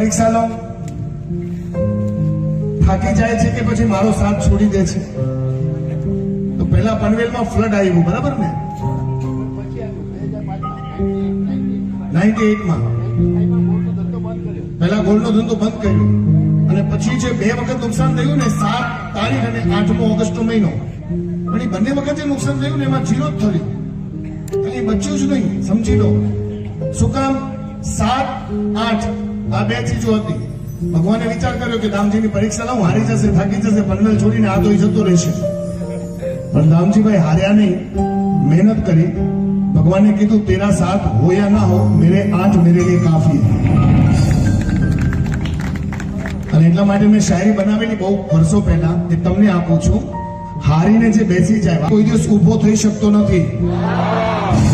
પરીક્ષા લઉં, થાકી જાય છે કે પછી મારો સાથ છોડી દે છે? તો પહેલા પનવેલમાં ફ્લડ આવ્યું, બરાબર ને? 98માં પહેલા ગોલ્ડનો ધંધો બંધ કર્યો અને પછી જે 2 વખત નુકસાન થયું ને, 7 તારીખ અને 8મો ઓગસ્ટનો મહિનો, પણ એ બંને વખત જે નુકસાન થયું ને એમાં 0 જ થયું, કઈ બચ્યું જ નહીં. સમજી લો શું કામ? 7, 8 આ 2 ચીજો હતી. ભગવાને વિચાર કર્યો કે દામજીની પરીક્ષા લાવું, હારી જશે, થાકી જશે, પનવેલ છોડીને આ તો જતો રહેશે. પણ દામજીભાઈ હાર્યા નહીં, મહેનત કરી. ભગવાને કીધું તેરા સાથ હો યા ના હો, મેરે 8 મેરે લીએ કાફી. અને એટલા માટે મેં શાયરી બનાવેલી બહુ વર્ષો પહેલા, એ તમને આપું છું. હારીને જે બેસી જાય, કોઈ દિવસ ઉભો થઈ શકતો નથી.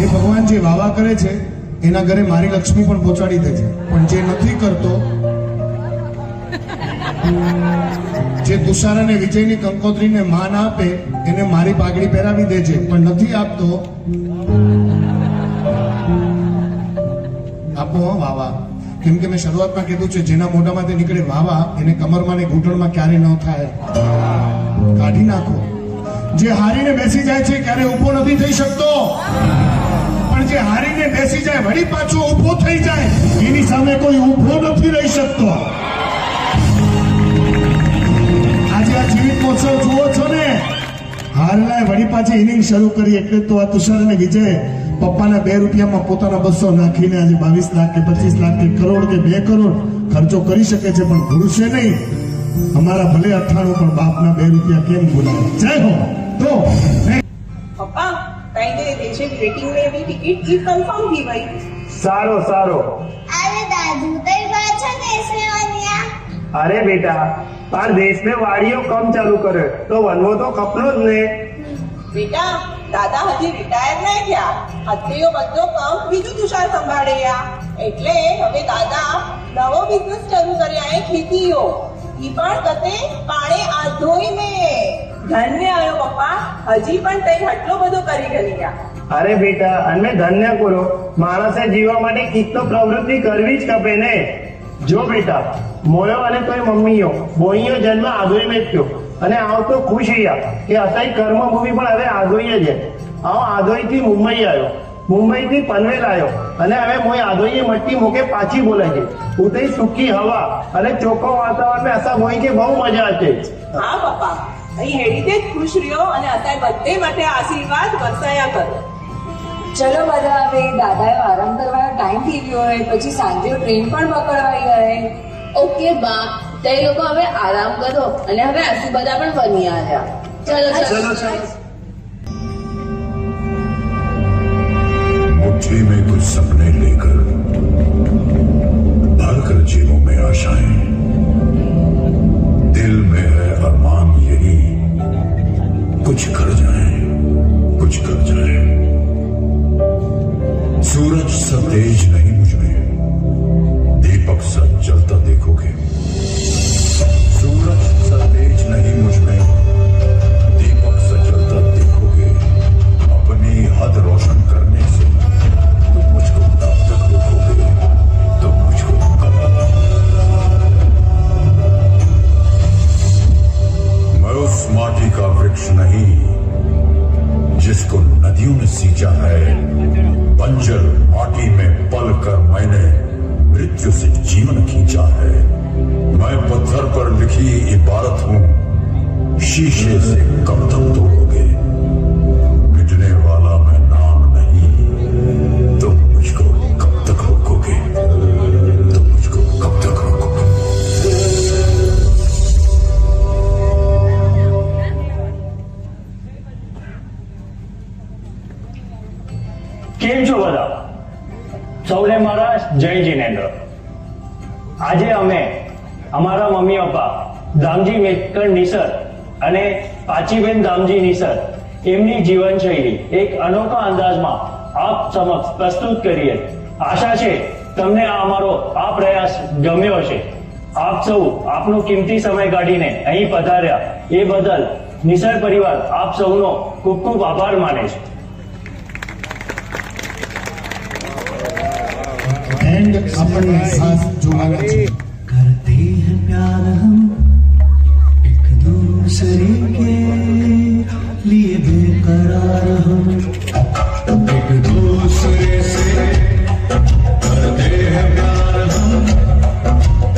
એ ભગવાન જે વાવા કરે છે એના ઘરે મારી લક્ષ્મી પણ પહોંચાડી દે છે, પણ જે નથી કરતો, જે તુષાર અને વિજયની કંકોત્રીને માન આપે એને મારી પાઘડી પહેરાવી દે છે, પણ નથી આપતો, આપો વાવા. કેમ કે મેં શરૂઆતમાં કીધું છે, જેના મોઢામાંથી નીકળે વાવા એને કમરમાં ને ઘૂંટણમાં ક્યારે ન થાય, કાઢી નાખો. જે હારીને બેસી જાય છે ક્યારે ઉભો નથી થઈ શકતો, પણ જે હારીને બેસી જાય વળી પાછો ઉભો થઈ જાય, એની સામે કોઈ ઉભો નથી રહી શકતો. આજે આ જીવિત મહોત્સવ જુઓ છો ને, હારલાએ વળી પાછી ઇનિંગ શરૂ કરી, એટલે તો આ તુષાર અને વિજય પપ્પાના 2 રૂપિયામાં પોતાના 200 નાખીને આજે 22 લાખ કે 25 લાખ કે કરોડ કે 2 કરોડ ખર્ચો કરી શકે છે, પણ ભૂલશે નહીં. અમારા ભલે 98 પણ બાપના 2 રૂપિયા કેમ ભૂલાય? જય હો. તો પપ્પા કઈ દે દેશે વેટિંગ में भी टिकट की कंफर्म की भाई. સારો સારો. अरे दादू तेरी बात है कैसे बनिया? અરે બેટા, તાર દેશ में વાડીઓ કમ ચાલુ કરે તો વનવો તો કપનો જ ને. બેટા દાદા હજી રિટાયર નહીં થયા, અત્રેયો બધો કામ બીજું તુષાર સંભાળ્યા, એટલે હવે દાદા નવો બિઝનેસ શરૂ કર્યા એ ખેતીઓ, ઈ પણ કતે પાણે આધોઈ મે. ધન્ય આયો પપ્પા, હજી પણ તઈ આટલો બધો કરી ગયા. અરે બેટા, અને ધન્ય કરો, માણસે જીવવા માટે કીક તો પ્રવૃત્તિ કરવી જ કપે ને. જો બેટા, મોયો અને તોય મમ્મીઓ બોઈયો જન્મ આધોઈ મેં થયો, અને આવ તો ખુશ રહ્યા કે અસાઈ કર્મ ભૂમિ પણ હવે આધોઈ જ. આવો આધોઈ થી મુંબઈ આવ્યો, મુંબઈ થી પનવેલ આવ્યો, અને હવે મોય આધોઈ મટ્ટી મોકે પાછી બોલે છે. ઉતઈ સુખી હવા અને ચોખ્ખો વાતાવરણ में અસા મોઈ કે બહુ મજા છે. હા પપ્પા, અહીં હેડીતે જ ખુશ રહ્યો અને અત્યારે બધે માટે આશીર્વાદ વરસાયા કરો. ચલો બધા, હવે દાદાએ આરામ કરવાનો ટાઈમ થઈ ગયો હોય, પછી સાંજે ટ્રેન પણ પકડવાઈ ગઈ. ઓકે બા, તે લોકો હવે આરામ કરો, અને હવે આસુ બધા પણ બની આવ્યા. ચલો ચલો. मुट्ठी में कुछ सपने लेकर भरकर जेबों में आशाएं, दिल में है अरमान यही कुछ कर जाए, कुछ कर जाए. सूरज सा तेज नहीं मुझ में, दीपक सा जलता देखोगे. सूरज सा तेज नहीं मुझ में, दीपक सा जलता देखोगे. अपनी हद रोशन करने से तुम मुझको तब तक रोकोगे, तो मुझको मैं उस माटी का वृक्ष नहीं जिसको नदियों ने सींचा है. बंजर माटी में पल कर मैंने मृत्यु से जीवन खींचा है. मैं पत्थर पर लिखी इबारत हूं, शीशे से कब तक तोड़ोगे. मिटने वाला मैं नाम नहीं, तुम मुझको कब तक रोकोगे, तुम मुझको कब तक रोकोगे. કેમ છો બધા? સૌને મારા જય જિનેન્દ્ર. આજે અમે અમારા મમ્મી પપ્પા દામજી મેકર નિસર અને પાચીબેન દામજી નિસર એમની જીવનશૈલી એક અનોખા અંદાજમાં આપ સમક્ષ પ્રસ્તુત કરીએ. આશા છે તમને આ અમારો આ પ્રયાસ ગમ્યો હશે. આપ સૌ આપનો કિંમતી સમય કાઢીને અહીં પધાર્યા એ બદલ નિસર પરિવાર આપ સૌનો ખૂબ ખૂબ આભાર માને છે. એન્ડ આપણને ખાસ જોવાના છે दूसरे के लिए बेकरार हम, एक दूसरे से करते हैं प्यार हम,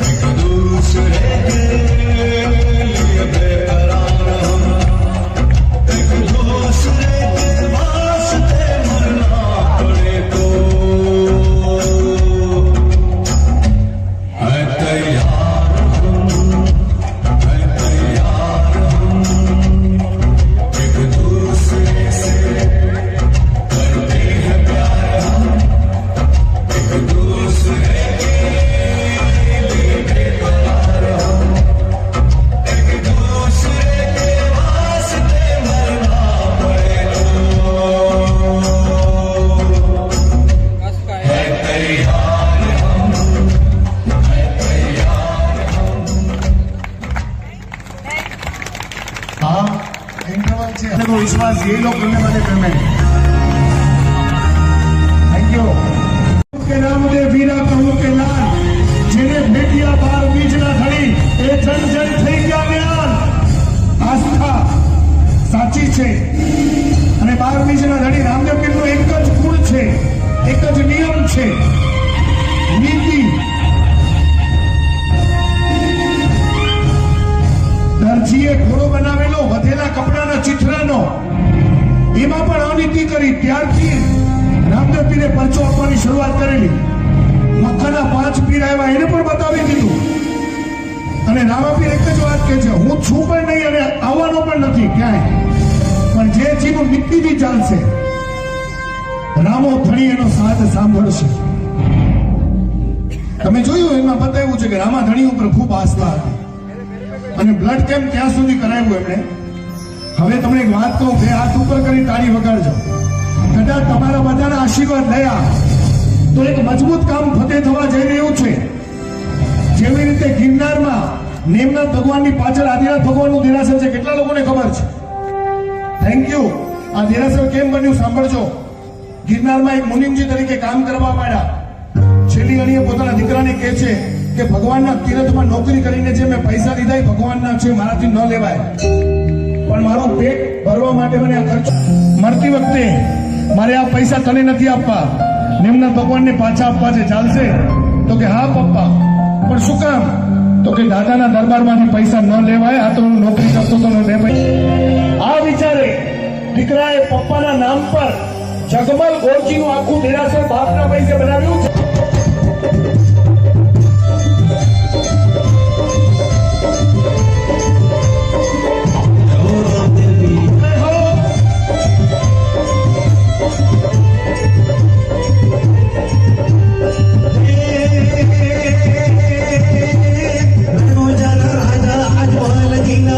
एक दूसरे के लिए बेकरार हम, एक दूसरे के वास्ते मरना पड़े तो है तैयार हम, है तैयार हम, एक दूसरे से करते हैं प्यार हम, एक दूसरे के लिए बेकरार हम, एक दूसरे के वास्ते मरना पड़े तो है तैयार हम, है तैयार हाँ इंटरवल છે અને વિશ્વાસ એ લોકો ને મને પેમેન્ટ થેન્ક યુ કે નામ દે વીરા કહું કે લાલ જેને ભેટિયા બાર બીજના ધણી એ જન જન થઈ ગયા જ્ઞાન આસ્થા સાચી છે અને બાર બીજના ધણી રામદેવ પીરનું એક જ ગુણ છે એક જ નિયમ છે નીતિ દરજીએ ઘોડો બનાવેલો વધેલા કપડાના ચિત્રનો એમાં પણ અનીતિ કરી ત્યારથી રામદેવ પીરે પરચો આપવાની શરૂઆત કરેલી મક્કાના 5 પીર આવ્યા એને પણ બતાવી દીધું અને રામાપીર એક જ વાત કહે છે હું છું પણ નહીં અને આવવાનો પણ નથી ક્યાંય પણ જે જીવ નીતિથી ચાલશે રામો ધણી એનો સાથ સાંભળશે તમે જોયું એમાં બતાવ્યું છે કે રામા ધણી ઉપર ખૂબ આસ્થા હતી અને બ્લડ કેમ્પ ત્યાં સુધી કરાવ્યું એમણે હવે તમને એક વાત કહું બે હાથ ઉપર કરી તાળી વગાડજો કદાચ તમારા બધાના આશીર્વાદ લયા તો એક મજબૂત કામ ફતેહ થવા જઈ રહ્યું છે જેવી રીતે ગિરનારમાં નેમનાથ ભગવાનની પાછળ આદિનાથ ભગવાનનું દેરાસર છે કેટલા લોકોને ખબર છે થેન્ક યુ આ દેરાસર કેમ બન્યું સાંભળજો ગિરનારમાં એક મુનિમજી તરીકે કામ કરવા માંડ્યા છેલ્લી ઘડીએ પોતાના દીકરાને કહે છે કે ભગવાનના તીરથમાં નોકરી કરીને જે મેં પૈસા લીધા એ ભગવાનના છે મારાથી ન લેવાય પણ મારું પેટ ભરવા માટે મને આ ખર્ચ મળતી વખતે મારે આ પૈસા તને નથી આપવા નિમ્ન ભગવાનને પાછા આપવા છે ચાલશે તો કે હા પપ્પા પણ શું કામ તો કે દાદાના દરબારમાંથી પૈસા ન લેવાય આ તો હું નોકરી કરતો તો ન લેવાય આ વિચારે દીકરાએ પપ્પાના નામ પર જગમલ ગોરજીનું આખું દેરાસર બાપના પૈસે બનાવ્યું છે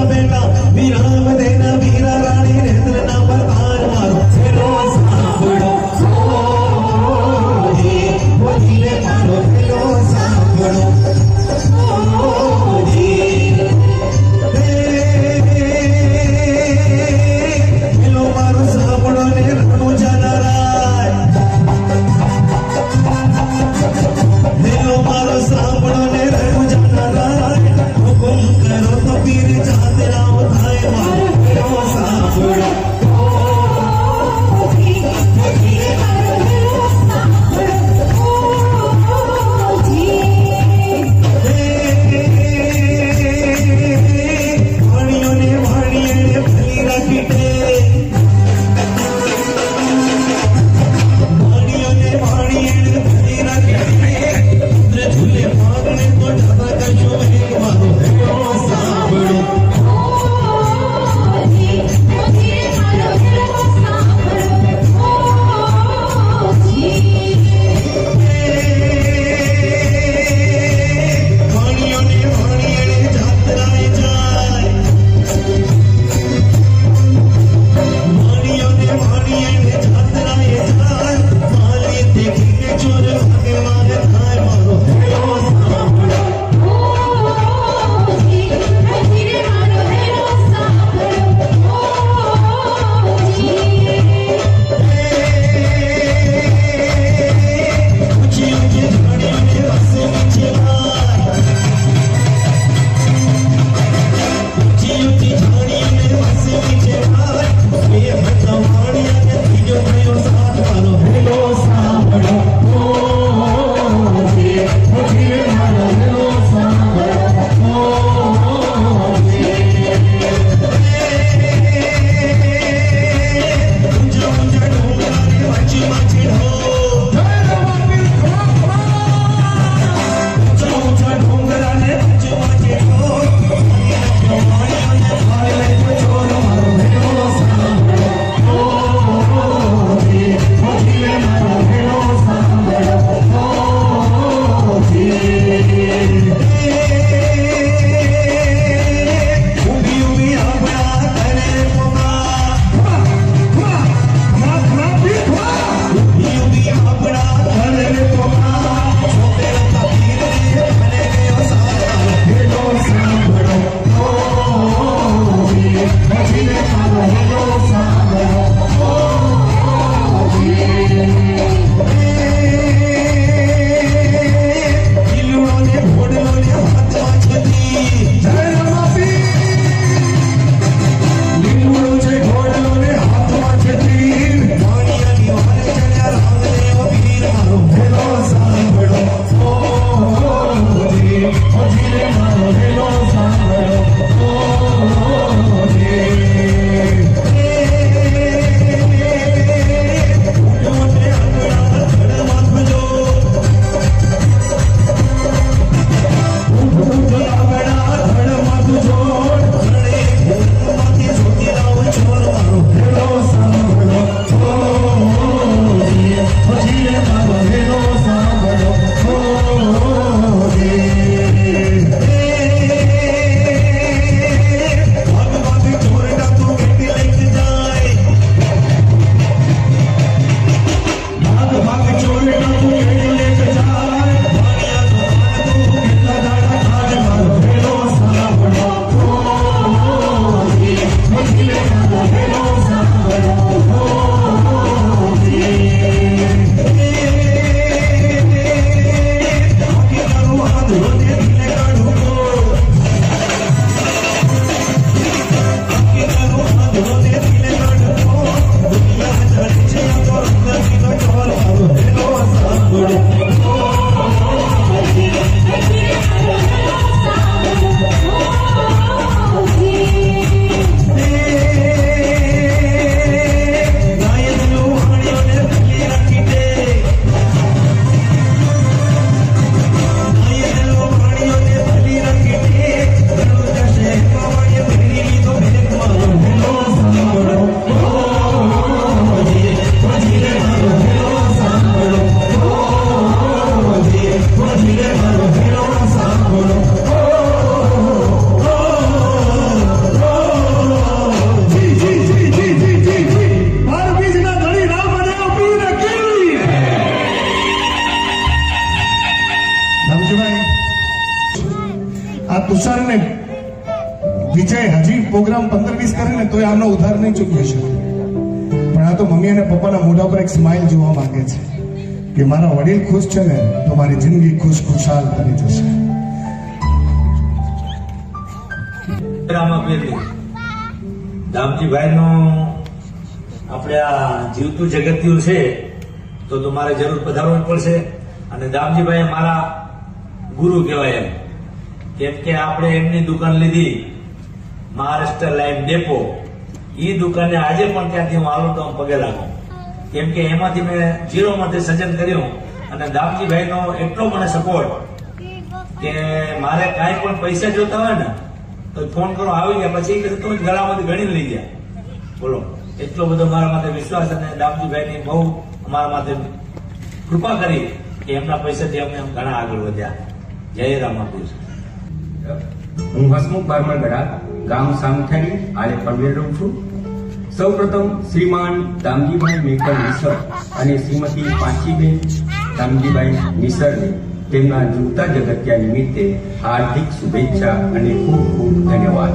बेटा विराम देना वीरा रानी नेत्र ना पर तार मारो फेरो सांभळो बोली પ્રોગ્રામ 15-20 કરે ને તોય આમનો ઉધાર નહીં ચૂકવી શકે. પણ આ તો મમ્મી અને પપ્પાના મોઢા પર એક સ્માઇલ જોવા માંગે છે કે મારા વડીલ ખુશ છે ને તો મારી જિંદગી ખુશખુશાલ બની જશે. દામજીભાઈ નું આપણે આ જીવતું જગત્યું છે તો મારે જરૂર પધારવું પડશે. અને દામજીભાઈ મારા ગુરુ કહેવાય એમ, કેમ કે આપણે એમની દુકાન લીધી મહારાષ્ટ્ર લાઈન ડેપો. એ દુકાને આજે પણ ત્યાંથી હું આવું તો પગે લાગું, કેમ કે એમાંથી મેં ઝીરોમાંથી સર્જન કર્યું. અને દામજીભાઈ નો એટલો મને સપોર્ટ કે મારે કાંઈ પણ પૈસા જોતા હોય ને તો ફોન કરો, આવી ગયા. પછી તો ગળામાંથી ગણી લઈ ગયા. બોલો, એટલો બધો મારા માટે વિશ્વાસ. અને દામજીભાઈની બહુ અમારા માટે કૃપા કરી કે એમના પૈસાથી અમે ઘણા આગળ વધ્યા. જય રામાપીર. હું હસમુખ બારમણગડા, ગામ સામથારી, હાલે પનવેલ રહું છું. સૌપ્રથમ શ્રીમાન દામજીભાઈ મેકર નિસર અને શ્રીમતી પાંચીબેન દામજીભાઈ નિસરને તેમના જીવતા જગત્યા નિમિત્તે હાર્દિક શુભેચ્છા અને ખૂબ ખૂબ ધન્યવાદ.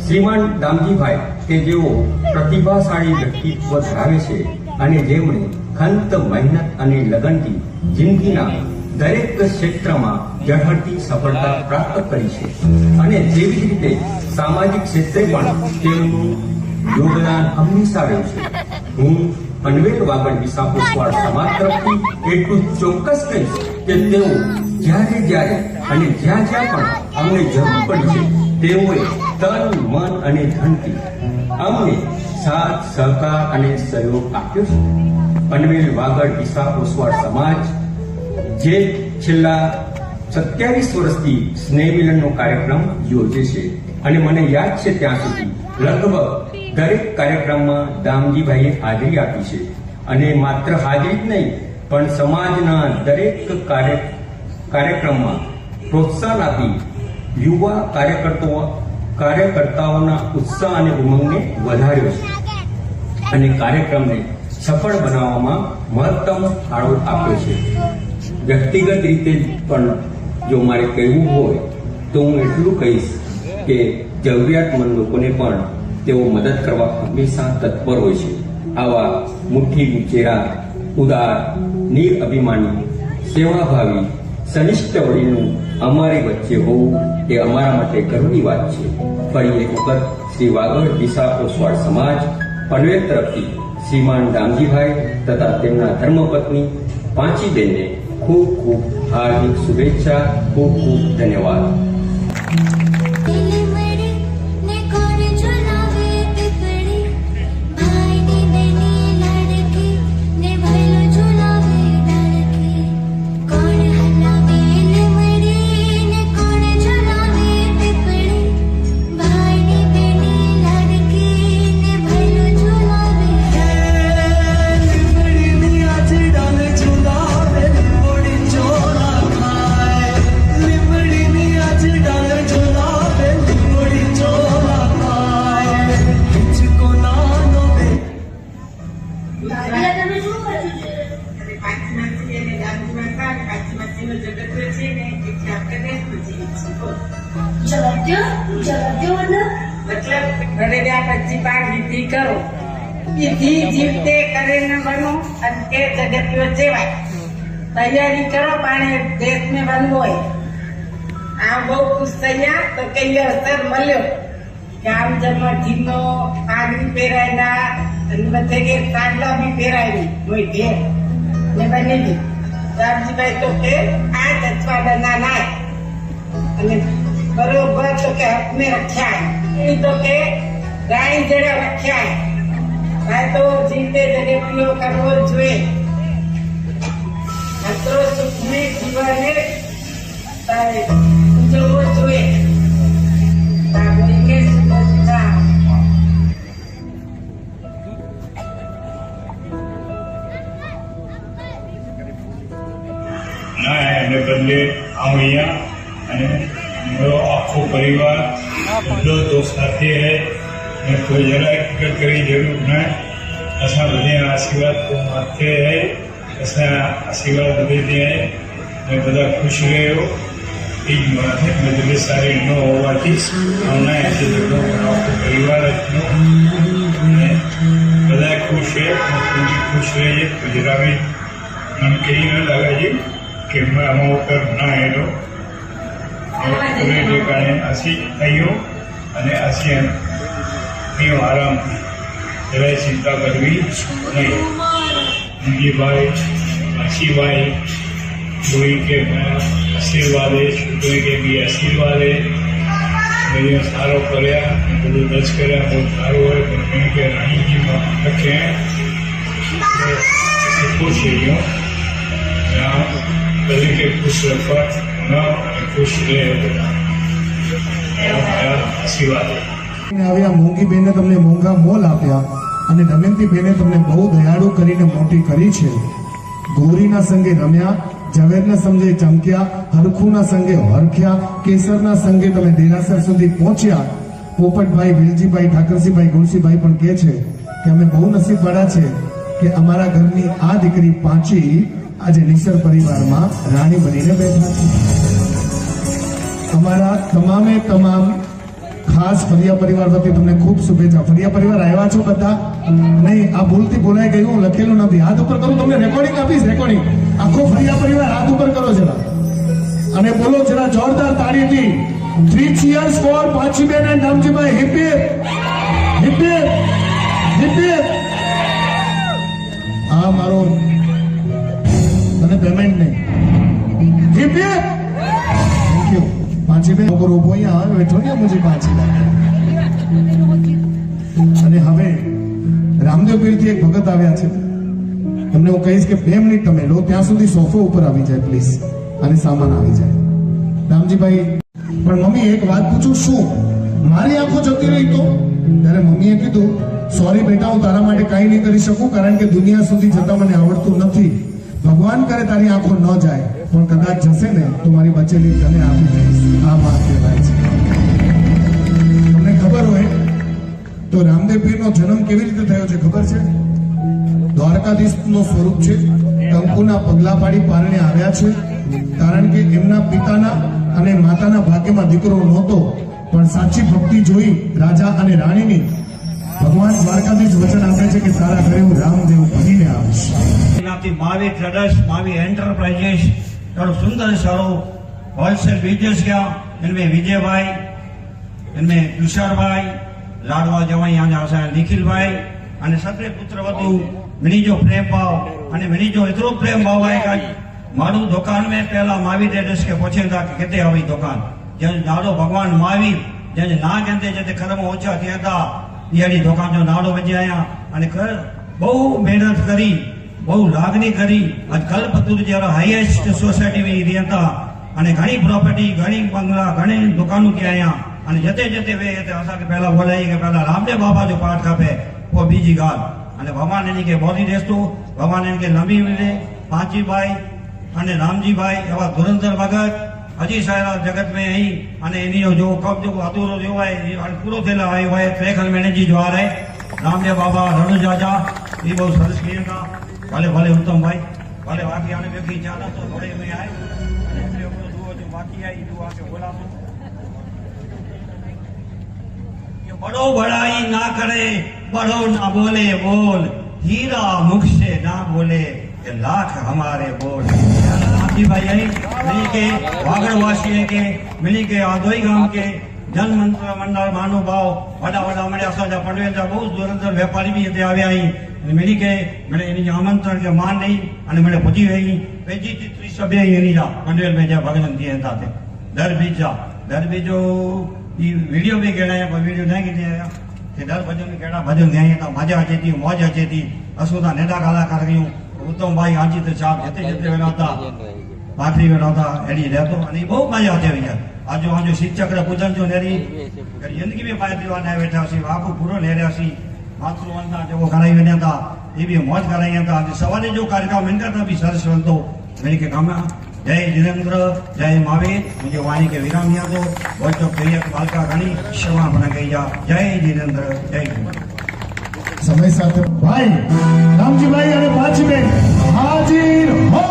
શ્રીમાન દામજીભાઈ કે જેઓ પ્રતિભાશાળી વ્યક્તિત્વ ધરાવે છે અને જેમણે ખંત મહેનત અને લગનથી જિંદગીના દરેક ક્ષેત્રમાં ઝળહળતી સફળતા પ્રાપ્ત કરી છે. અને જેવી જ રીતે સામાજિક ક્ષેત્રે પણ તેમનું યોગદાન હંમેશા રહ્યું છે. હું પનવેલ વાગડ વિસાપુસવાડ સમાજ તરફથી એટલું ચોક્કસ કહીશ કે તેઓ જ્યારે જ્યારે અને જ્યાં જ્યાં પણ અમને જરૂર પડી છે તેઓએ તન મન અને ધનથી અમને સાથ સહકાર અને સહયોગ આપ્યો છે. પનવેલ વાગડ વિસાપુસવાડ સમાજ જે છેલ્લા 27 વર્ષથી સ્નેહ મિલનનો કાર્યક્રમ યોજે છે અને મને યાદ છે ત્યાં સુધી લગભગ દરેક કાર્યક્રમમાં દામજીભાઈએ હાજરી આપી છે. અને માત્ર હાજરી જ નહીં પણ સમાજના દરેક કાર્યક્રમમાં પ્રોત્સાહન આપી યુવા કાર્યકર્તાઓના ઉત્સાહ અને ઉમંગને વધાર્યો છે અને કાર્યક્રમને સફળ બનાવવામાં મહત્તમ ફાળો આપ્યો છે. વ્યક્તિગત રીતે પણ જો મારે કહેવું હોય તો હું એટલું કહીશ કે જરૂરિયાતમંદ લોકોને પણ તેઓ મદદ કરવા હંમેશા તત્પર હોય છે. આવા મુઠ્ઠી ચેરા, ઉદાર, નિરઅભિમાની, સેવાભાવી, સનિષ્ઠ વડીલનું અમારી વચ્ચે હોવું એ અમારા માટે ગર્વની વાત છે. ફરી એક વખત શ્રી વાગડ વિસાપુસવાડ સમાજ પનવેલ તરફથી શ્રીમાન દામજીભાઈ તથા તેમના ધર્મપત્ની પાંચીબેનને ખૂબ ખૂબ હાર્દિક શુભેચ્છા, ખૂબ ખૂબ ધન્યવાદ. मतलब घरेल्या पच्ची पाक विधी करो विधी जीवते करे न बनो અને કે જગતીઓ જેવાય તૈયારી કરો પાણી દેશ में बनવો હોય. આ બહુ ખુશ થયા તો કઈ અસર મળ્યો કે આમ જન્મજીનો પાઘડી પહેરાયના અને બધે કે સાંડલા બી પહેરાય હોય ઘેર ને બનેલી. દામજીભાઈ તો કે આ દસવાડાના નાય અને બરોબર તો કે હકને રખ્યા એ તો કે રાણી જડે રખ્યા. આ તો જીતે જગતીઓ કરવો જોઈએ. અત્રો સુખને જીવને ઉજવવો જોઈએ. કોઈને શુભેચ્છા. ના એને બદલે આવું અહીંયા અને મારો આખો પરિવાર બધો તો સાથે है मैं कोई जरा फिक्र करी जरूर न असां बधे आशीर्वाद को माथे है असां आशीर्वाद देते हैं मैं बड़ा खुश रहो એ જ વાત છે. એટલે તબિયત સારી ન હોવાથી હું ના છે તો આખો પરિવાર જ નો અને બધા ખુશ છે તું બી ખુશ રહીએ ગુજરાતી મને કહી ન લાગે છે કે મેં આમાં ઉપર ના હેલો પૂરે ઠેકાણે આસી થયો અને આસી અહીં આરામથી જરાય ચિંતા કરવી નહીં. મંજીભાઈ આશીભાઈ कोई के आशीर्वाद है, कोई के भी आशीर्वाद है. मेरे सारो કર્યા બધું દસ કર્યા બહુ સારું હોય પણ મેં કે રાણીજીમાં લખે ખુશ થઈ ગયો. તરીકે ખુશ રખવા ખુશ રહે આશીર્વાદ. આવ્યા મોંઘી બેને તમને મોંઘા મોલ આપ્યા અને દમયંતી બેને તમને બહુ દયાળુ કરીને મોટી કરી છે. ગોરીના સંગે રમ્યા, ઝવેરના સંગે ચમક્યા, હરખુના સંગે હરખ્યા, કેસરના સંગે તમે દેરાસર સુધી પહોંચ્યા. પોપટભાઈ, વેલજીભાઈ, ઠાકરસિંહભાઈ, ગુણસીભાઈ પણ કહે છે કે અમે બહુ નસીબવાળા છે કે અમારા ઘરની આ દીકરી પાંચી આજે નિસર પરિવારમાં રાણી બનીને બેઠા છે. અમારા તમામે તમામ ખાસ ફરિયા પરિવાર વતી તમને ખૂબ શુભેચ્છા. ફરિયા પરિવાર આવ્યા છો બધા? નહીં, આ ભૂલથી બોલાઈ ગયું, લખેલું નથી. હાથ ઉપર કરો, તમને રેકોર્ડિંગ આપીશ. રેકોર્ડિંગ આખો ફરિયા પરિવાર હાથ ઉપર કરો જરા અને બોલો જરા જોરદાર તાળીથી. 3 cheers for પાંચીબેન and રામજીભાઈ. Hip hip hip hip hip hip. આ મારો તને પેમેન્ટ નહીં. Hip hip. થેન્ક યુ પાંચીબેન. ઉપર ઉભો અહીંયા આવે બેઠો ને મુझे પાંચી. અને હવે રામદેવ પીરથી એક ભગત આવ્યા છે. તમને હું કહીશ કે 2 મિનિટ તમે લો, ત્યાં સુધી સોફો ઉપર આવી જાય પ્લીઝ અને સામાન આવી જાય. રામજીભાઈ પણ મમ્મી એક વાત પૂછું, શું મારી આંખો જતી રહી? તો ત્યારે મમ્મીએ કીધું સોરી બેટા, હું તારા માટે કાંઈ નહીં કરી શકું કારણ કે દુનિયા સુધી જતા મને આવડતું નથી. ભગવાન કરે તારી આંખો ન જાય પણ કદાચ જશે ને તો મારી બચેલી તને આપી દઈશ. આ વાત કહેવાય છે. તમને ખબર હોય તો રામદેવ પીરનો જન્મ કેવી રીતે થયો છે ખબર છે? દ્વારકાધીશનું સ્વરૂપ છે. કંકુના પગલા પાડી પારણે આવ્યા છે કારણ કે એમના પિતાના અને માતાના ભાગ્યમાં દીકરો નહોતો પણ સાચી ભક્તિ જોઈ રાજા અને રાણીની ભગવાન દ્વારકાધીશ વચન આપે છે કે તારા ઘરે હું રામદેવ બનીને આવીશ. मावी ट्रेडर्स, मावी एंटरप्राइजेस और सुंदर सारो होलसेल बिजनेस किया. इनमें विजय भाई, इनमें तुषार भाई, लाडवा जवाई यहाँ निखिल भाई અને સત્રે પુત્ર વધુ મિની જો પ્રેમ ભાવ અને મિની જો એટલો પ્રેમ ભાવ आहे का मारू दुकान में पहला मावी ट्रेडर्स के पूछे था कि कितने आई दुकान जन नाड़ो भगवान मावी जन ना कहते जते कर्म ओछा थिया था यानी दुकान जो नाड़ो बजे आया અને बहु मेहनत करी, बहु लागनी करी. आज कल्पतरू जरा हाईएस्ट सोसायटी में रहता અને ઘણી પ્રોપર્ટી, ઘણી બંગલા, ઘણી દુકાનો કે આયા અને જતે જતે વે અસાं के पहला बोलाई के पहला रामदेव बाबा जो पाठ खपे वो बीजी गाल અને ભગવાન એની કે બોધી દેસ્તો ભગવાન એની કે લંબી મિલે. પાંચીભાઈ અને રામજીભાઈ એવા ધુરંધર ભગત હજી સારા જગત में અહીં અને એની जो कब जो अधूरो जो है पूरो थेला आयो है ट्रेखल में जी जो आ रहे रामदेव बाबा रणु जाजा ये बहुत सरस किया था. भले भले उत्तम भाई भले बाकी आने व्यक्ति ज्यादा तो थोड़े में आए जो बाकी आई दुआ के बोला बड़ो बड़ाई ना करे, बड़ो ना बोले बोल, हीरा मुख से ना बोले कि लाख हमारे बोल. रामजी भाई आई मिली के वागड़वासी है के मिली के आदोई गांव के जन मंत्र मंडल महानुभाव वड़ा वड़ा मड़े असांजा पनवेल जा बहुत दुरंदर व्यापारी भी हिते आव्या आई मिली के मैंने इन आमंत्रण के मान नहीं અને મને પૂછી રહી પેજી 30 સભ્ય એની જા પનવેલ में जा भगवान थी હતા તે દર બીજો ये वीडियो भी कहना है पर वीडियो नहीं कीजिएगा कि दर भजन में कहना भजन नहीं था मजा अचे थी मौज अचे थी. असुदा नेता कलाकार गयूं उत्तम भाई आजी तो साहब जते जते वेला था बाकरी वेला था एडी रहतो અને બહુ મજા અચે વિચાર. આજો આજો શિક્ષક પૂજન जो नेरी जिंदगी में फायदे वाला बैठा सी आपको पूरो नेरिया सी मातृवंदना जो कराई वेना था ये भी मौज कराई था. सवारे जो कार्यक्रम इनका था भी सरस बनतो मेरी के काम. जय जिनेन्द्र, जय महावीर. मुझे वाणी के विराम दिया दो बहुत तो प्रिय बालका गणी क्षमा बना गई जा. जय जिनेन्द्र, जय સમય સાથે ભાઈ રામજીભાઈ અને પાંચીબેન હાજર હો.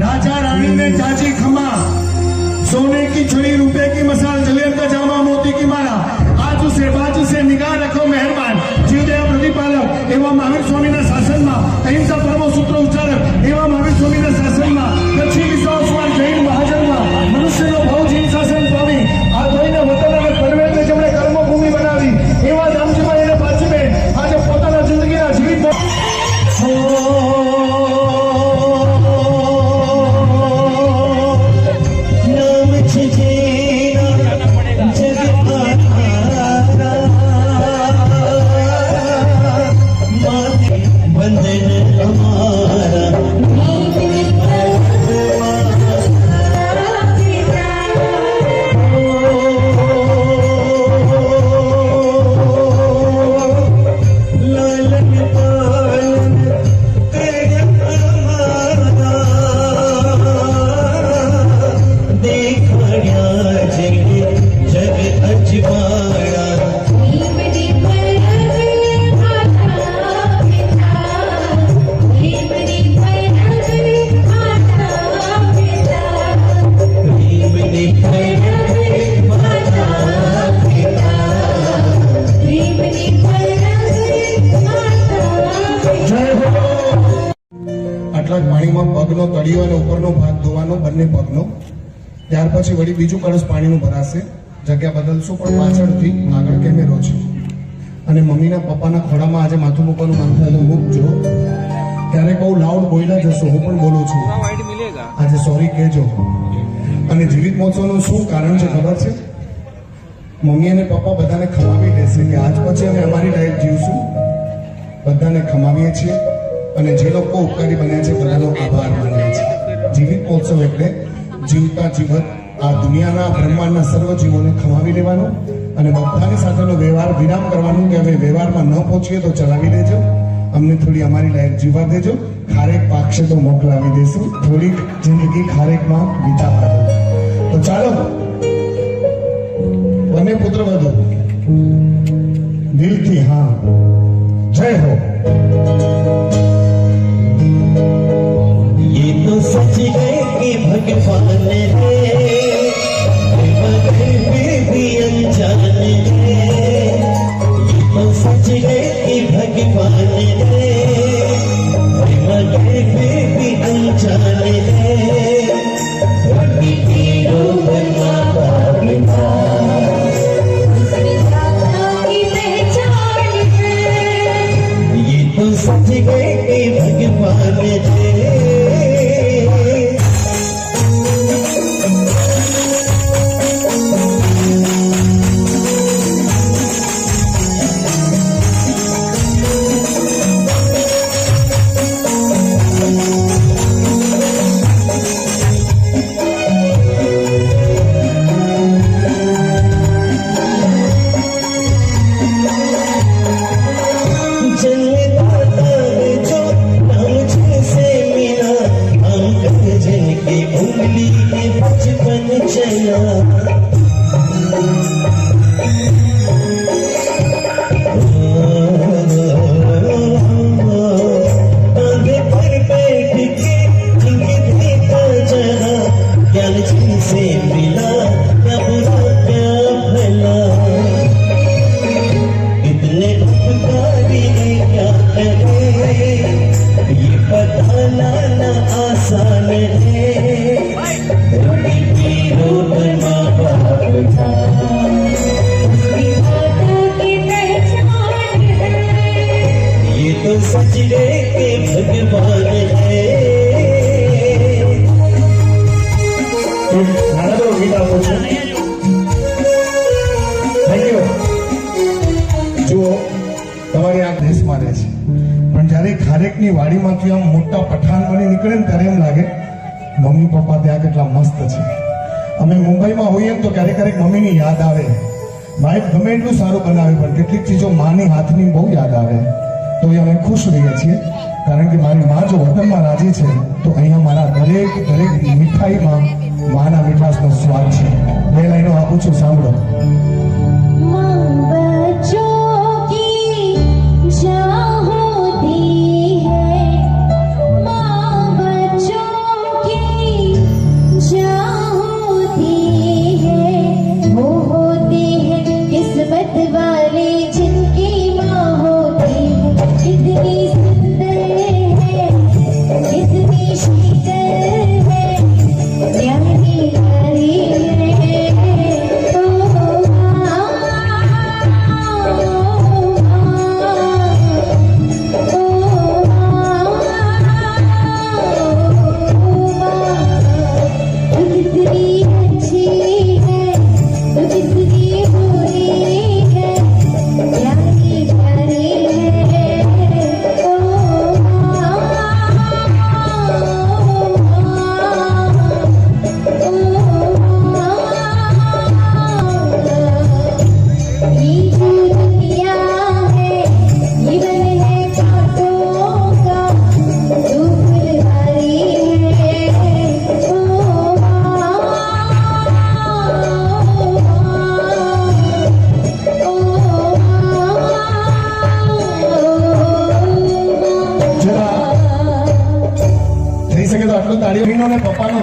राजा रानी ने चाची खमा, सोने की छड़ी रुपए की मसाल, जलेब का जामा मोती की माला, आजू से बाजू से निगाह रखो मेहरबान, जीवदया प्रतिपालक एवं महावीर स्वामी ना शासन में अहिंसा परमो सूत्र उच्चारक एवं महावीर स्वामी ना शासन में कच्छी विश्वासवान जैन महाजन में मनुष्य नो भाव जैन शासन स्वामी आ धोઈને વતન અને પરવેશને જેમણે કર્મભૂમિ બનાવી એવા દામજીમાં એને પાછી બેન આજે પોતાના જિંદગીના જીવિત આટલા જ પાણીમાં પગનો તળિયો અને ઉપરનો ભાગ ધોવાનો બંને પગનો. ત્યાર પછી વળી બીજું કળશ પાણીનું ભરાશે. જગ્યા બદલશું પણ પાછળથી આગળ કેમેરો છે અને મમ્મીના પપ્પાના ખોળામાં આજે માથું મૂકવાનું મન થાય તો મૂકજો. ક્યારેક બહુ લાઉડ બોલ્યા જશો, હું પણ બોલું છું, આજે સોરી કહેજો. અને જીવિત મહોત્સવનું શું કારણ છે ખબર છે? મમ્મી અને પપ્પા બધાને ખમાવી દેશે કે આજ પછી અમે અમારી લાઈફ જીવશું. બધાને ખમાવીએ છીએ અને જે લોકો ઉપકારી બન્યા છે બધાનો આભાર માનીએ છીએ. જીવિત મહોત્સવ એટલે જીવતા જીવત આ દુનિયાના બ્રહ્માંડના સર્વ જીવોને ખમાવી લેવાનો અને બધાની સાથેનો વ્યવહાર વિરામ કરવાનું કે હવે વ્યવહારમાં ન પહોંચીએ તો ચલાવી દેજો, અમને થોડી અમારી લાઈફ જીવવા દેજો, ખારેક પાકશે તો મોકલાવી દેશું, થોડીક જિંદગી ખારેકમાં વિતાવા દો. તો ચાલો બંને પુત્ર વધુ દિલથી હા જય હો. ये तो सच है कि भगवान ने मगर फिर भी अनजान है. ये तो सच है कि भगवान ने मगर फिर भी अनजान है. हीरो बनवा बनवा ये तो सच है कि भगवान ने ખારેકની વાડીમાંથી આમ મોટા પઠાણ બની નીકળે ને ત્યારે એમ લાગે મમ્મી પપ્પા ત્યાં કેટલા મસ્ત છે. અમે મુંબઈમાં હોઈએ તો ક્યારેક ક્યારેક મમ્મીની યાદ આવે. વાઈફ ગમે એટલું સારું બનાવે પણ કેટલીક ચીજો માની હાથની બહુ યાદ આવે. તો એ અમે ખુશ રહીએ છીએ કારણ કે મારી માં જો વતનમાં રાજી છે તો અહીંયા મારા દરેક મીઠાઈમાં માના મીઠાશનો સ્વાદ છે. બે લાઈનો આપું છું, સાંભળો. है माँ बच्चों की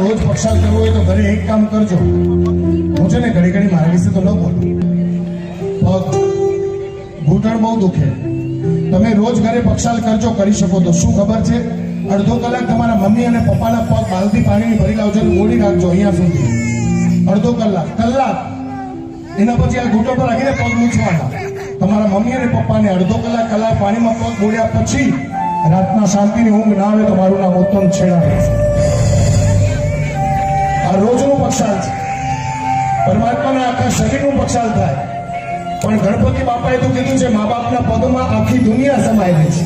રોજ પક્ષાલ કરવો હોય તો ઘરે એક કામ કરજો. હું છે ને ઘડી ઘડી મારા વિશે તો ન બોલું. પગ ઘૂંટણ બહુ દુખે. તમે રોજ ઘરે પક્ષાલ કરજો, કરી શકો તો શું ખબર છે, અડધો કલાક તમારા મમ્મી અને પપ્પાના પગ બાલટી પાણીની ભરી લાવજો અને ઓળી રાખજો અહીંયા સુધી. અડધો કલાક એના પછી આ ઘૂંટો પર રાખીને પગ મૂછવાના. તમારા મમ્મી અને પપ્પાને અડધો કલાક પાણીમાં પગ બોળ્યા પછી રાતના શાંતિની ઊંઘ ના આવે તો મારું નામ ઉત્તમ છેડા રહેશે. આ રોજનું પક્ષાલ છે. પરમાત્માના આખા શરીરનું પક્ષાલ થાય, પણ ગણપતિ બાપાએ તો કીધું છે મા બાપના પગમાં આખી દુનિયા સમાયેલી છે.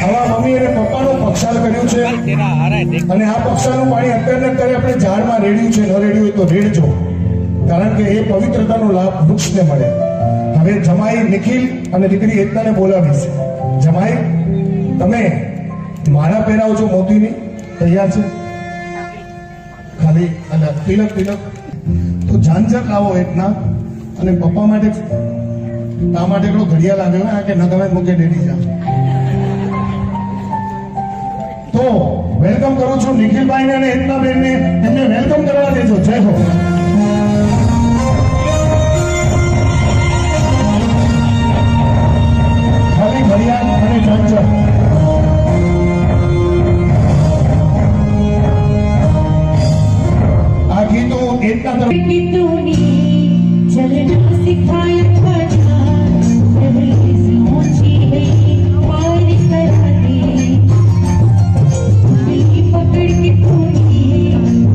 આવા મમ્મી અને પપ્પાનું પક્ષાલ કર્યું છે અને આ પક્ષાલનું પાણી અત્યારે આપણે ઝાડમાં રેડ્યું છે. ન રેડ્યું હોય તો રેડજો, કારણ કે એ પવિત્રતાનો લાભ વૃક્ષને મળે. હવે જમાઈ નિખિલ અને દીકરી એકતાને બોલાવીશ. જમાઈ, તમે માળા પહેરાવજો મોતીની, તૈયાર છે? ખાલી તિલક તો ઝાંઝર લાવો એકના, અને પપ્પા માટે તા માટે એકડો ઘડિયાળ આવ્યો કે ન ગમે મૂકે ડેડી જા. તો વેલકમ કરું છું નિખિલભાઈને અને એકતાબેનને, એમને વેલકમ કરવા દેજો. જય હો. ખાલી ઘડિયાળ અને ઝાંઝર. આ ગીતો એકતા તરફ चलना सिखाया था ऊंची गई पार करा दे पकड़ के तूने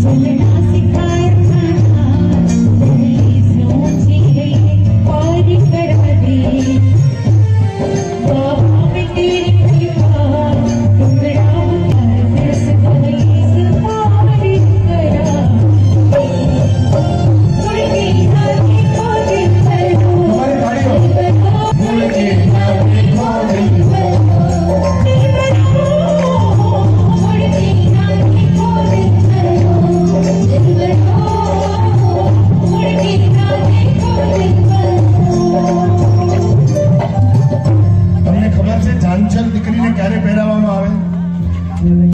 चलना सिखाया था ऊंची गई पार करा दे बाबा में तेरी कृपा टुकड़ा दस गई पार करा દીકરીને ક્યારે પહેરાવવામાં આવે?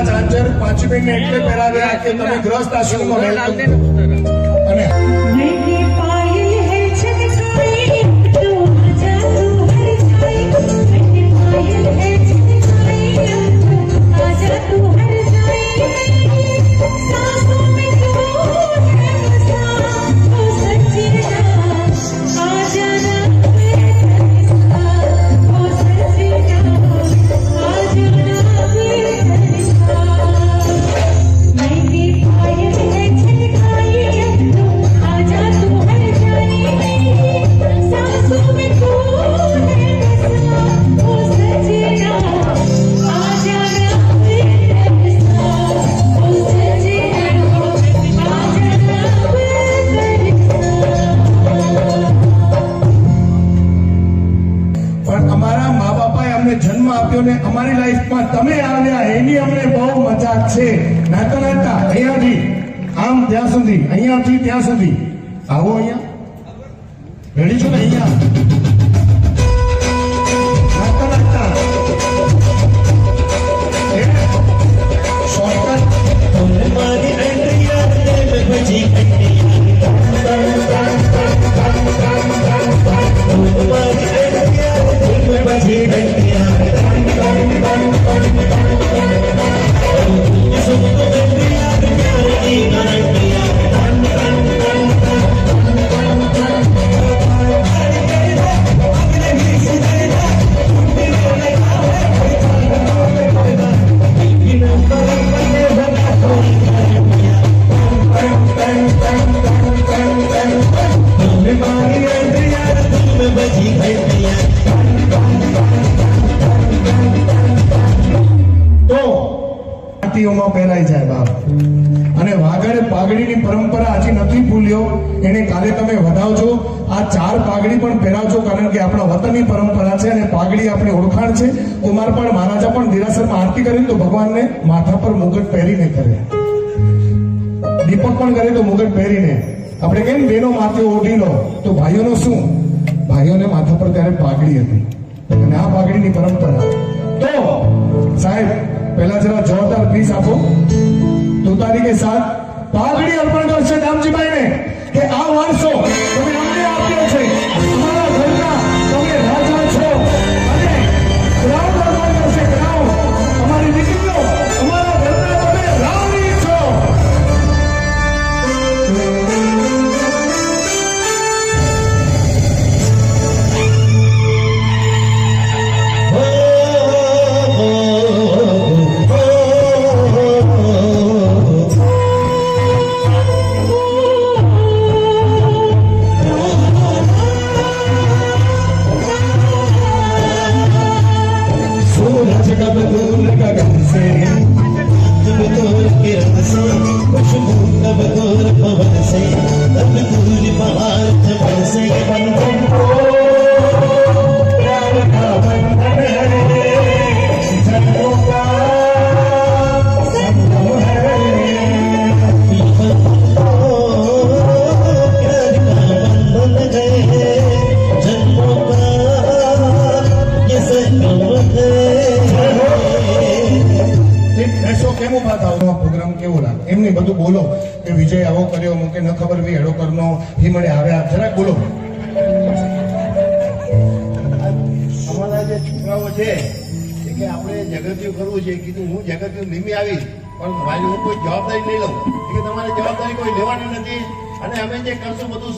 ઝાંઝર પાંચમીને એટલે પહેરાવ્યા કે તમે ગ્રસ્ત આશ્રમમાં વેલકમ કરો. અને જન્મ આપ્યો ને અમારી લાઈફમાં તમે આવ્યા એની અમને બહુ મજાક છે. નાતા અહીંયાથી આમ ત્યાં સુધી, અહીંયાથી ત્યાં સુધી આવો. અહીંયા રેડી છો ને? અહીંયા નાતા પહેરાઈ જાય બાપ. અને વાગડ પાઘડીની પરંપરા હજી નથી ભૂલ્યો, એને કાલે તમે વધાવજો. આ 4 પાઘડી પણ પહેરાવજો, કારણ કે આપણા વતનની પરંપરા છે અને પાઘડી આપણી ઓળખાણ છે. કુમારપાળ મહારાજા પણ દેરાસરમાં આરતી કરીને તો ભગવાનને માથા પર મુગટ પહેરીને કરે, દીપક પણ કરે તો મુગટ પહેરીને. આપણે કેમ બેનો માથે ઓઢી લો, તો ભાઈઓનો શું? ભાઈઓને માથા પર ત્યારે પાઘડી હતી અને આ પાઘડીની પરંપરા. તો સાહેબ પહેલા જરા જોરદાર પીસ આપો. तो तारीख के साथ પાઘડી અર્પણ કરશે દામજીભાઈને કે આ વારસો તમે અમને આપ્યો છે, તમારા ઘરના તમે રાજા છો, અને ગ્રાઉન્ડ અર્પણ કરશે ગ્રાઉન્ડ, અમારી દીકરીઓ અમારા ઘરના તમે રાણી છો. પ્રોગ્રામ કેવો લાગે એમને બધું બોલો કે વિજય આવો કર્યો મુકે ન ખબર બી હેડો કરનો હી મળે આવ્યા જરાક બોલો. અમારા જે છોકરાઓ છે કે આપણે જગત્યું કરવું છે, કીધું હું જગત્યું નિમી આવી પણ મારી હું કોઈ જવાબદારી નહીં લઉં કે તમારે જવાબદારી કોઈ લેવાની નથી, અને અમે જે કરશું બધું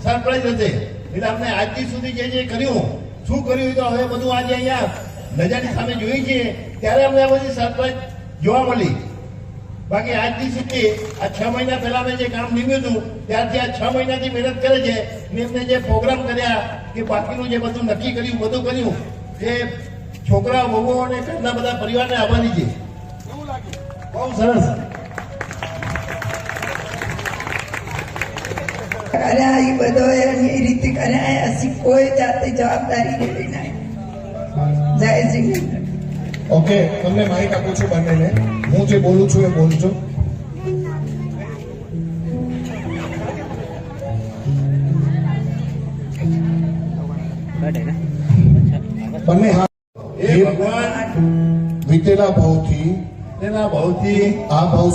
સરપ્રાઈઝ હશે. એટલે અમને આજથી સુધી જે કર્યું શું કર્યું તો હવે બધું આજે અહીંયા નજરની સામે જોઈ છે ત્યારે અમને આ બધી સરપ્રાઈઝ જોવા મળી. બાકી આજથી સુધી આ 6 મહિના પહેલા મેં જે કામ નીમ્યું હતું ત્યારથી આ 6 મહિનાથી મહેનત કરે છે. એમને જે પ્રોગ્રામ કર્યા કે બાકીનું જે બધું નક્કી કર્યું બધું કર્યું એ છોકરા વહુઓ અને ઘરના બધા પરિવારને આવવાની છે. બહુ સરસ કર્યા એ બધો એની રીતે કર્યા, ਅਸੀਂ કોઈ જાતની જવાબદારી લેવી નહીં. જય શ્રી ઓકે, તમને માઇક આપું છું બંનેને, હું જે બોલું છું એ બોલજો. બંને હે ભગવાન, વીતેલા ભાવથી તેના ભાવથી આ ભાવ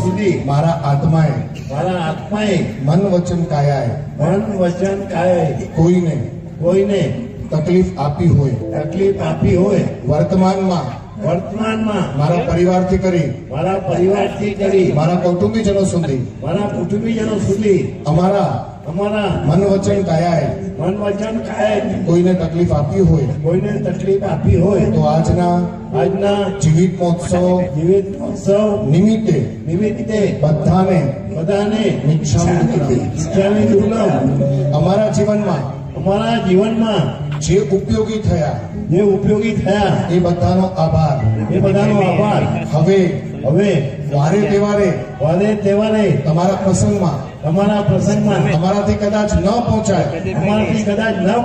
સુધી મારા આત્માએ મન વચન કાયાએ કોઈને તકલીફ આપી હોય વર્તમાનમાં મારા પરિવારથી કરી મારા કુટુંબીજનો સુધી અમારા મન વચન કાયાએ કોઈને તકલીફ આપી હોય તો આજના જીવિત મહોત્સવ નિમિત્તે બધાને મિચ્છામિ દુર્લભ અમારા જીવનમાં જે ઉપયોગી થયા એ બધાનો આભાર. હવે વારે તહેવારે તમારા પ્રસંગમાં અમારાથી કદાચ ન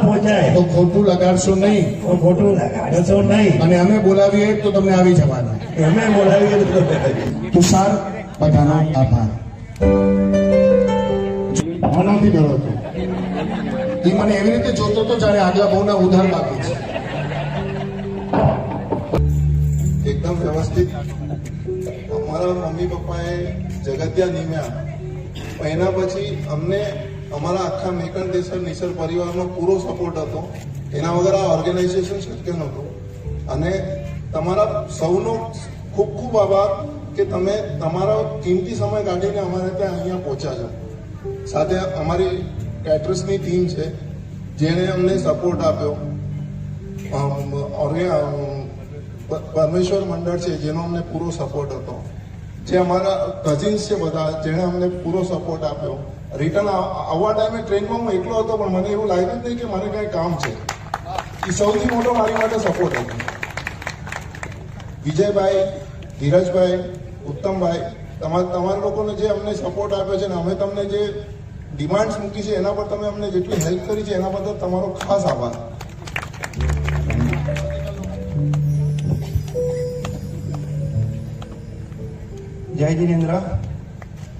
પહોંચાય તો ખોટું લગાડશો નહીં, અને અમે બોલાવીએ તો તમને આવી જવાના. તુષાર, બધાનો આભાર. આનાથી ડરો હતો એ મને એવી રીતે જોતો હતો જાણે આગલા બહુના ઉધાર બાકી છે. એકદમ વ્યવસ્થિત અમારા મમ્મી પપ્પાએ જગત્યા નિમ્યા, એના પછી અમને અમારા આખા મેકણ દેસર નિસર પરિવારનો પૂરો સપોર્ટ હતો. એના વગર આ ઓર્ગેનાઇઝેશન શક્ય નહોતું. અને તમારા સૌનો ખૂબ ખૂબ આભાર કે તમે તમારો કિંમતી સમય કાઢીને અમારે ત્યાં અહીંયા પહોંચ્યા છો. સાથે અમારી કેટરસની ટીમ છે જેણે અમને સપોર્ટ આપ્યો, પરમેશ્વર મંડળ છે જેનો અમને પૂરો સપોર્ટ હતો, જે અમારા કઝિન્સ છે બધા જેણે અમને પૂરો સપોર્ટ આપ્યો. રિટર્ન આવવા ટાઈમે ટ્રેનમાં હું એકલો હતો પણ મને એવું લાગ્યું જ નહીં કે મને કંઈ કામ છે. એ સૌથી મોટો મારી માટે સપોર્ટ હતો. વિજયભાઈ, ધીરજભાઈ, ઉત્તમભાઈ, તમારા લોકોને જે અમને સપોર્ટ આપ્યો છે ને અમે તમને જે ડિમાન્ડ્સ મૂકી છે એના પર તમે અમને જેટલી હેલ્પ કરી છે એના બદલ તમારો ખાસ આભાર. જય જિનેન્દ્ર.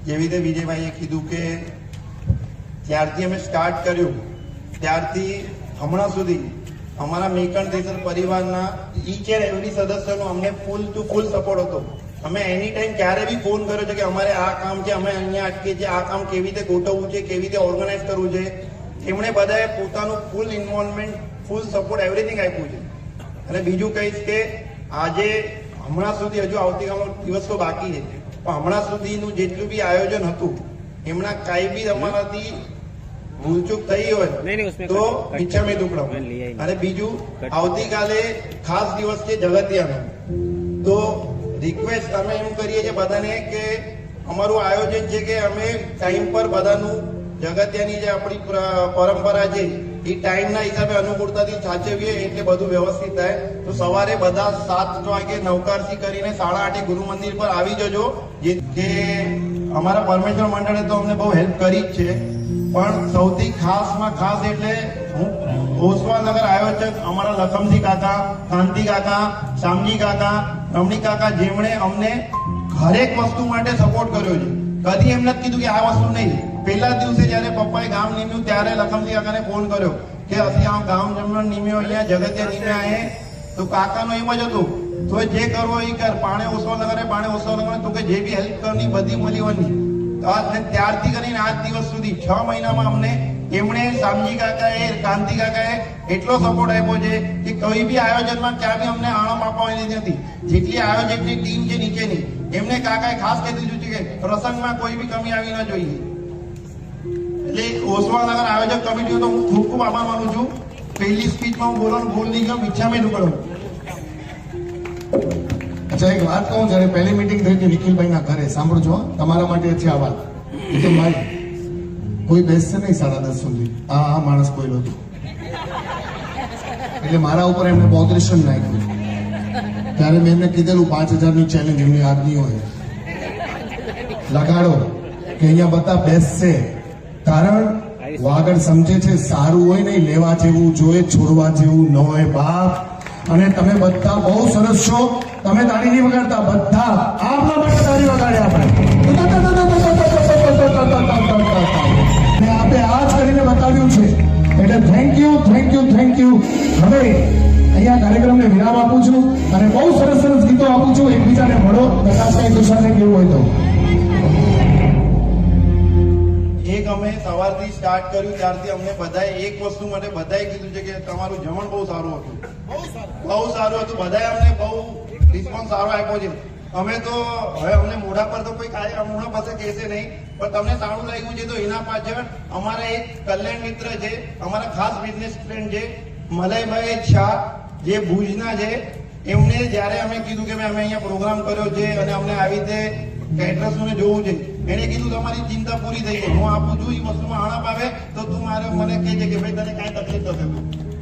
જેવી રીતે વિજયભાઈએ કીધું કે ત્યારથી અમે સ્ટાર્ટ કર્યું ત્યારથી હમણાં સુધી અમારા મેકણ દેસર પરિવારના ઈચ એન્ડ એવરી સદસ્યનો અમને ફૂલ ટુ ફૂલ સપોર્ટ હતો. અમે એની ટાઈમ ક્યારે બી ફોન કર્યો છે કે અમારે આ કામ છે, અમે અહીંયા અટકીએ છીએ, આ કામ કેવી રીતે ગોઠવવું છે, કેવી રીતે ઓર્ગેનાઇઝ કરવું છે. એમણે બધાએ પોતાનું ફૂલ ઇન્વોલ્વમેન્ટ, ફૂલ સપોર્ટ, એવરીથિંગ આપ્યું છે. અને બીજું કહીશ કે આજે હમણાં સુધી, હજુ આવતીકાલનો દિવસ તો બાકી છે, પણ હમણાં સુધીનું જેટલું બી આયોજન હતું એમના કાંઈ બી અમારાથી ભૂલચૂક થઈ હોય તો ઈચ્છામી દુકડમ. અને બીજું આવતીકાલે ખાસ દિવસ છે જગતિયાનો, તો રિક્વેસ્ટ અમે એમ કરીએ છીએ બધાને કે અમારું આયોજન છે કે અમે ટાઈમ પર બધાનું જગતિયાની જે આપણી પરંપરા છે એ ટાઈમના હિસાબે અનુકૂળતાથી સાચવીએ એટલે બધું વ્યવસ્થિત થાય. તો સવારે બધા 7 વાગે નવકારથી કરીને 8:30 ગુરુ મંદિર પર આવી જજો. જે અમારા પરમેશ્વર મંડળે તો અમને બહુ હેલ્પ કરી જ છે, પણ સૌથી ખાસમાં ખાસ એટલે હું ઓસવાનગર આયોજક અમારા લખમજી કાકા, કાંતિ કાકા, શામજી કાકા, રમણી કાકા, જેમણે અમને હરેક વસ્તુ માટે સપોર્ટ કર્યો છે. કદી એમ નથી કીધું કે આ વસ્તુ નહીં. પહેલા દિવસે જયારે પપ્પાએ ગામ નીમ્યું ત્યારે લખમજી કાકાને ફોન કર્યો કે ਅਸੀਂ આ ગામ જમણ નીમ્યો, અહીંયા જગતિયા નીમ્યા હે. તો કાકાનો એમ જ હતું, તો જે કરવો એ કર, પાણે ઓસવાનગરે, પાણે ઓસવાનગરે, તો કે જે બી હેલ્પ કરની બધી મળી. અને ત્યારથી કરીને આજ દિવસ સુધી 6 મહિનામાં અમને એમણે, શામજી કાકાએ, કાંતિ કાકાએ એટલો સપોર્ટ આપ્યો છે કે કોઈ બી આયોજનમાં ક્યાં બી અમને આણપ આપવાની નથી. જેટલી આયોજકની ટીમ છે નીચેની, એમને કાકાએ ખાસ કહી દીધું છે કે પ્રસંગમાં કોઈ બી કમી આવી ન જોઈએ. એટલે ઓસવાનગર આયોજક કમિટીનો તો હું ખૂબ ખૂબ આભાર માનું છું. પહેલી સ્પીચમાં હું બોલવાનું ભૂલ નહીં ગયો, ઈચ્છામાં દુકડો. અચ્છા, એક વાત કહું, જયારે પહેલી મીટિંગ થઈ હતી નિખિલભાઈના ઘરે, સાંભળજો તમારા માટે છે આ વાત. ભાઈ કોઈ બેસશે નહીં 10:30 સુધી, આ માણસ કોઈ નતું. એટલે મારા ઉપર એમને બોધરેશન નાખ્યું. ત્યારે મેં એમને કીધેલું 5000ની ચેલેન્જ એમની આજની હોય, લગાડો કે અહીંયા બધા બેસશે. કારણ વાગડ સમજે છે સારું હોય નહીં, લેવા જેવું જોઈએ, છોડવા જેવું ન હોય બાપ. અને તમે બધા બહુ સરસ છો. તમે તાળી નહીં વગાડતા, બધા આપણા માટે તાળી વગાડે આપણે. અને આપણે આ જ કરીને બતાવ્યું છે. એટલે thank you, thank you, thank you. હવે અહીંયા કાર્યક્રમને વિરામ આપું છું અને બહુ સરસ સરસ ગીતો આપું છું. એકબીજાને મળો, પ્રકાશભાઈ તુષારને કેવું હોય તો. એક અમે સવારથી સ્ટાર્ટ કર્યું ત્યારથી અમને બધાએ એક વસ્તુ માટે બધાએ કીધું છે કે તમારું જમણ બહુ સારું હતું, બહુ સારું હતું. બધાએ અમને બહુ રિસ્પોન્સ સારો આપ્યો છે. અમે તો હવે અમને મોઢા પર તો કોઈ મોઢા પાસે કહેશે નહીં, પણ તમને સારું લાગ્યું છે તો એના પાછળ અમારા એક કલ્યાણ મિત્ર છે, અમારા ખાસ બિઝનેસ ફ્રેન્ડ છે મલયભાઈ શાહ, જે ભુજના છે. એમને જ્યારે અમે કીધું કે અમે અહીંયા પ્રોગ્રામ કર્યો છે અને અમને આવી રીતે કેટરર્સને જોવું છે, એને કીધું તમારી ચિંતા પૂરી થઈ ગઈ, હું આપું છું. એ વસ્તુમાં આણપ આવે તો તું મને કહેજે કે ભાઈ તને કાંઈ તકલીફ થશે.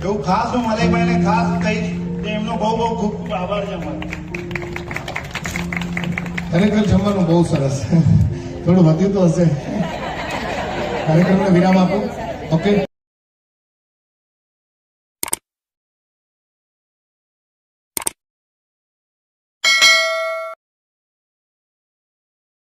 એવું ખાસ હું મલયભાઈને ખાસ કહીશ કે એમનો બહુ બહુ ખૂબ ખૂબ આભાર છે અમારો. ખરેખર જમવાનું બહુ સરસ. થોડું વધ્યું તો હશે. કાર્યક્રમને વિરામ આપો. ઓકે.